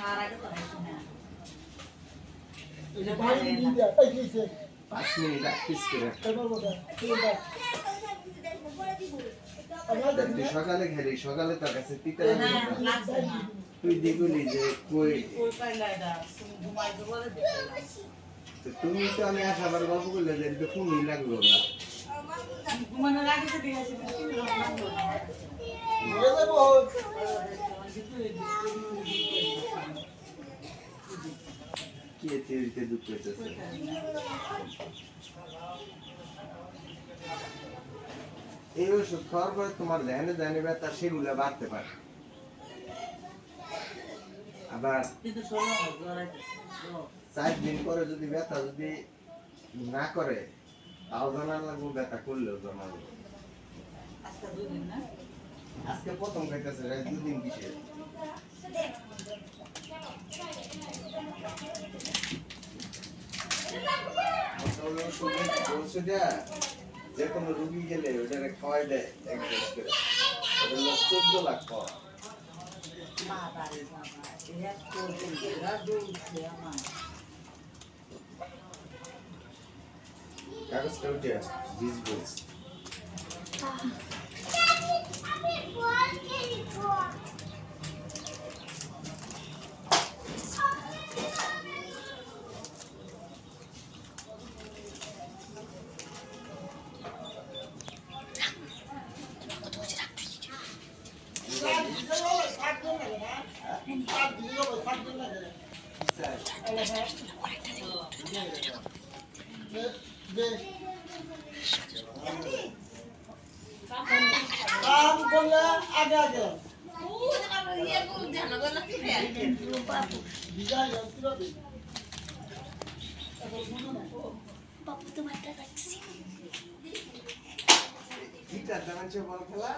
5 minute practice করে তুই সকালে খেলি সকালে তোর কাছে তিতা তুই দেখলি যে কই তুমি তো আমি আসাবার গল্প করলে যে এটা কোনই লাগলো না ঘুমানোর আগে তো ঠিক আছে কে তেরিতে দুঃখ পেতেছে এই ওষুধ খাওয়ার পরে তোমার ধ্যানে ধ্যানে ব্যথা সেগুলো বাড়তে পারে আবার 4 দিন পরে যদি ব্যথা যদি না করে তাও জানা লাগবে ব্যথা করলেও জানা লাগবে আজকে প্রথম খাইতেছে 2 দিন কিসের যে কোনো রুগী গেলে ওটারে খাওয়াই দেয় 1 ডোজ করে ওটা 14 লাখ পাওয়া কাগজটা উঠে 20 বলছে काम बोला आगे आगे গিটার দাঁড়াচ্ছে বল খেলা